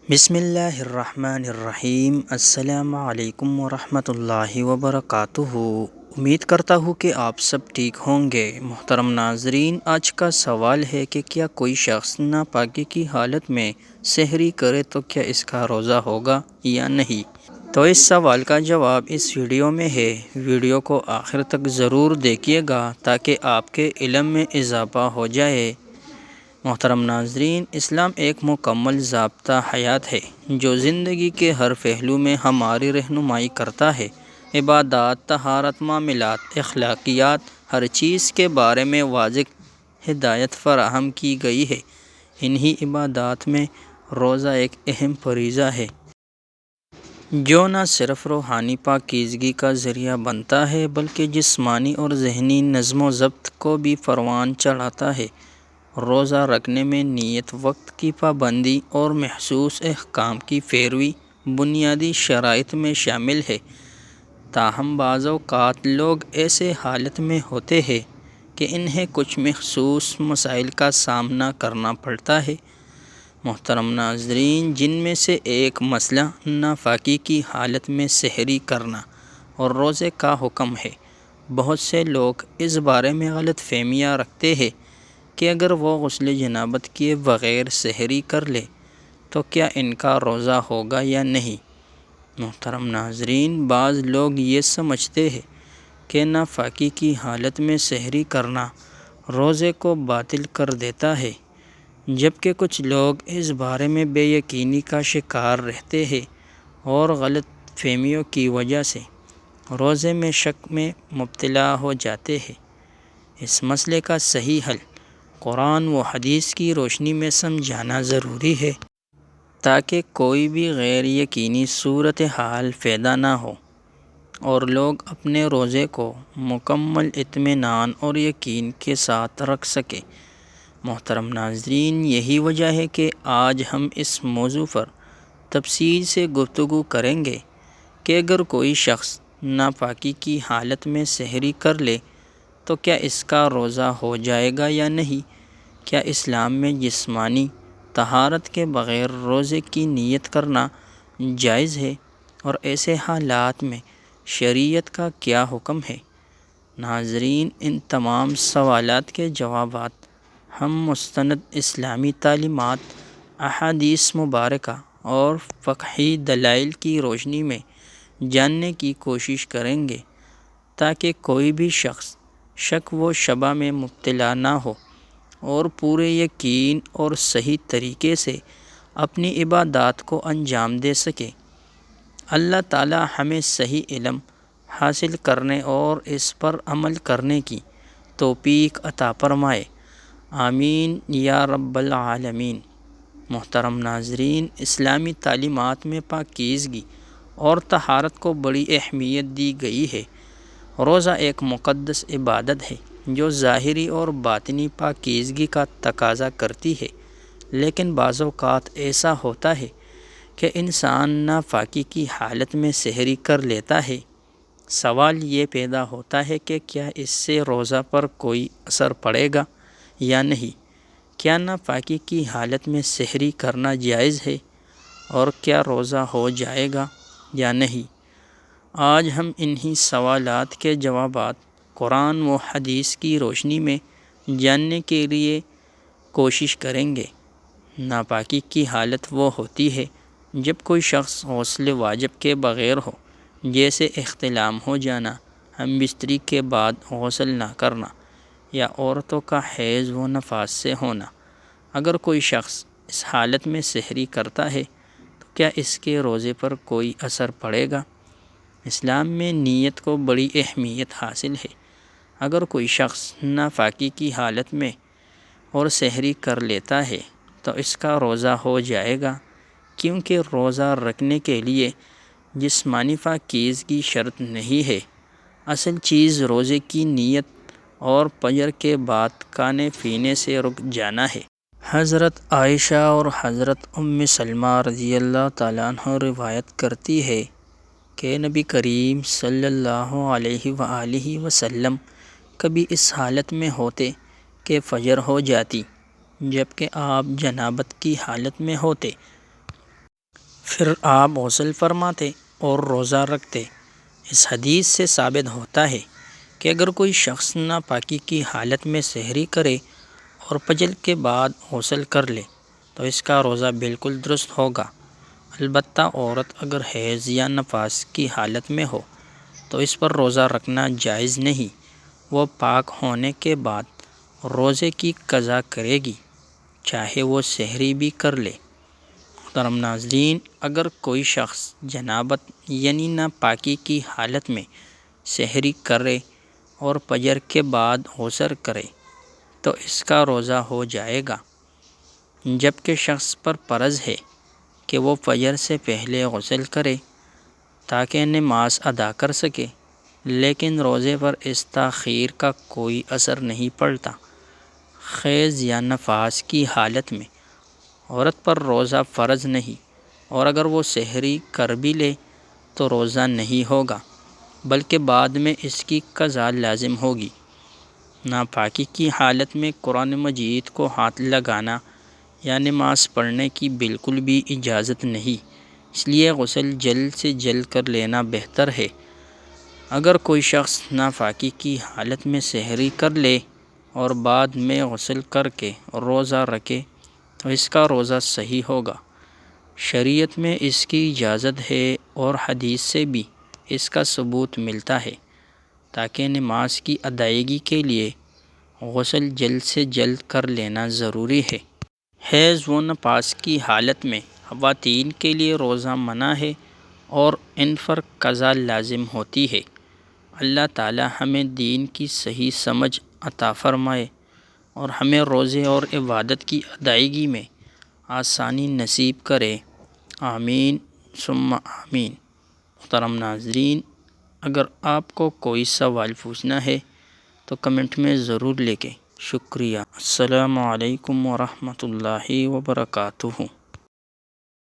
بسم اللہ الرحمن الرحیم۔ السلام علیکم ورحمۃ اللہ وبرکاتہ۔ امید کرتا ہوں کہ آپ سب ٹھیک ہوں گے۔ محترم ناظرین، آج کا سوال ہے کہ کیا کوئی شخص ناپاکی کی حالت میں سحری کرے تو کیا اس کا روزہ ہوگا یا نہیں؟ تو اس سوال کا جواب اس ویڈیو میں ہے۔ ویڈیو کو آخر تک ضرور دیکھیے گا تاکہ آپ کے علم میں اضافہ ہو جائے۔ محترم ناظرین، اسلام ایک مکمل ضابطہ حیات ہے جو زندگی کے ہر پہلو میں ہماری رہنمائی کرتا ہے۔ عبادات، طہارت، معاملات، اخلاقیات، ہر چیز کے بارے میں واضح ہدایت فراہم کی گئی ہے۔ انہی عبادات میں روزہ ایک اہم فریضہ ہے جو نہ صرف روحانی پاکیزگی کا ذریعہ بنتا ہے بلکہ جسمانی اور ذہنی نظم و ضبط کو بھی پروان چڑھاتا ہے۔ روزہ رکھنے میں نیت، وقت کی پابندی اور مخصوص احکام کی پیروی بنیادی شرائط میں شامل ہے۔ تاہم بعض اوقات لوگ ایسے حالت میں ہوتے ہیں کہ انہیں کچھ مخصوص مسائل کا سامنا کرنا پڑتا ہے۔ محترم ناظرین، جن میں سے ایک مسئلہ ناپاکی کی حالت میں سحری کرنا اور روزے کا حکم ہے۔ بہت سے لوگ اس بارے میں غلط فہمیاں رکھتے ہیں کہ اگر وہ غسل جنابت کیے بغیر سحری کر لے تو کیا ان کا روزہ ہوگا یا نہیں؟ محترم ناظرین، بعض لوگ یہ سمجھتے ہیں کہ ناپاکی کی حالت میں سحری کرنا روزے کو باطل کر دیتا ہے، جبکہ کچھ لوگ اس بارے میں بے یقینی کا شکار رہتے ہیں اور غلط فہمیوں کی وجہ سے روزے میں شک میں مبتلا ہو جاتے ہیں۔ اس مسئلے کا صحیح حل قرآن و حدیث کی روشنی میں سمجھانا ضروری ہے تاکہ کوئی بھی غیر یقینی صورتحال پیدا نہ ہو اور لوگ اپنے روزے کو مکمل اطمینان اور یقین کے ساتھ رکھ سکیں۔ محترم ناظرین، یہی وجہ ہے کہ آج ہم اس موضوع پر تفصیل سے گفتگو کریں گے کہ اگر کوئی شخص ناپاکی کی حالت میں سحری کر لے تو کیا اس کا روزہ ہو جائے گا یا نہیں؟ کیا اسلام میں جسمانی طہارت کے بغیر روزے کی نیت کرنا جائز ہے اور ایسے حالات میں شریعت کا کیا حکم ہے؟ ناظرین، ان تمام سوالات کے جوابات ہم مستند اسلامی تعلیمات، احادیث مبارکہ اور فقہی دلائل کی روشنی میں جاننے کی کوشش کریں گے تاکہ کوئی بھی شخص شک و شبہ میں مبتلا نہ ہو اور پورے یقین اور صحیح طریقے سے اپنی عبادات کو انجام دے سکے۔ اللہ تعالی ہمیں صحیح علم حاصل کرنے اور اس پر عمل کرنے کی توفیق عطا فرمائے۔ آمین یا رب العالمین۔ محترم ناظرین، اسلامی تعلیمات میں پاکیزگی اور طہارت کو بڑی اہمیت دی گئی ہے۔ روزہ ایک مقدس عبادت ہے جو ظاہری اور باطنی پاکیزگی کا تقاضا کرتی ہے، لیکن بعض اوقات ایسا ہوتا ہے کہ انسان ناپاکی کی حالت میں سحری کر لیتا ہے۔ سوال یہ پیدا ہوتا ہے کہ کیا اس سے روزہ پر کوئی اثر پڑے گا یا نہیں؟ کیا ناپاکی کی حالت میں سحری کرنا جائز ہے اور کیا روزہ ہو جائے گا یا نہیں؟ آج ہم انہی سوالات کے جوابات قرآن و حدیث کی روشنی میں جاننے کے لیے کوشش کریں گے۔ ناپاکی کی حالت وہ ہوتی ہے جب کوئی شخص غسل واجب کے بغیر ہو، جیسے احتلام ہو جانا، ہم بستری کے بعد غسل نہ کرنا یا عورتوں کا حیض و نفاس سے ہونا۔ اگر کوئی شخص اس حالت میں سحری کرتا ہے تو کیا اس کے روزے پر کوئی اثر پڑے گا؟ اسلام میں نیت کو بڑی اہمیت حاصل ہے۔ اگر کوئی شخص ناپاکی کی حالت میں اور سحری کر لیتا ہے تو اس کا روزہ ہو جائے گا، کیونکہ روزہ رکھنے کے لیے جسمانی پاکیزگی شرط نہیں ہے۔ اصل چیز روزے کی نیت اور فجر کے بعد کھانے پینے سے رک جانا ہے۔ حضرت عائشہ اور حضرت ام سلمہ رضی اللہ تعالیٰ عنہ روایت کرتی ہے کہ نبی کریم صلی اللہ علیہ وآلہ وسلم کبھی اس حالت میں ہوتے کہ فجر ہو جاتی جبکہ آپ جنابت کی حالت میں ہوتے۔ پھر آپ غسل فرماتے اور روزہ رکھتے۔ اس حدیث سے ثابت ہوتا ہے کہ اگر کوئی شخص ناپاکی کی حالت میں سحری کرے اور فجر کے بعد غسل کر لے تو اس کا روزہ بالکل درست ہوگا۔ البتہ عورت اگر حیض یا نفاس کی حالت میں ہو تو اس پر روزہ رکھنا جائز نہیں، وہ پاک ہونے کے بعد روزے کی قضا کرے گی، چاہے وہ سحری بھی کر لے۔ محترم ناظرین، اگر کوئی شخص جنابت یعنی ناپاکی کی حالت میں سحری کرے اور فجر کے بعد غسل کرے تو اس کا روزہ ہو جائے گا، جبکہ شخص پر فرض ہے کہ وہ فجر سے پہلے غسل کرے تاکہ نماز ادا کر سکے، لیکن روزے پر اس تاخیر کا کوئی اثر نہیں پڑتا۔ حیض یا نفاس کی حالت میں عورت پر روزہ فرض نہیں، اور اگر وہ سحری کر بھی لے تو روزہ نہیں ہوگا، بلکہ بعد میں اس کی قضا لازم ہوگی۔ ناپاکی کی حالت میں قرآن مجید کو ہاتھ لگانا یا نماز پڑھنے کی بالکل بھی اجازت نہیں، اس لیے غسل جلد سے جلد کر لینا بہتر ہے۔ اگر کوئی شخص ناپاکی کی حالت میں سحری کر لے اور بعد میں غسل کر کے روزہ رکھے تو اس کا روزہ صحیح ہوگا۔ شریعت میں اس کی اجازت ہے اور حدیث سے بھی اس کا ثبوت ملتا ہے، تاکہ نماز کی ادائیگی کے لیے غسل جلد سے جلد کر لینا ضروری ہے۔ حیض و نفاس کی حالت میں خواتین کے لیے روزہ منع ہے اور ان پر قضا لازم ہوتی ہے۔ اللہ تعالی ہمیں دین کی صحیح سمجھ عطا فرمائے اور ہمیں روزے اور عبادت کی ادائیگی میں آسانی نصیب کرے، آمین ثم آمین۔ محترم ناظرین، اگر آپ کو کوئی سوال پوچھنا ہے تو کمنٹ میں ضرور لکھیں۔ شکریہ۔ السلام علیکم ورحمۃ اللہ وبرکاتہ۔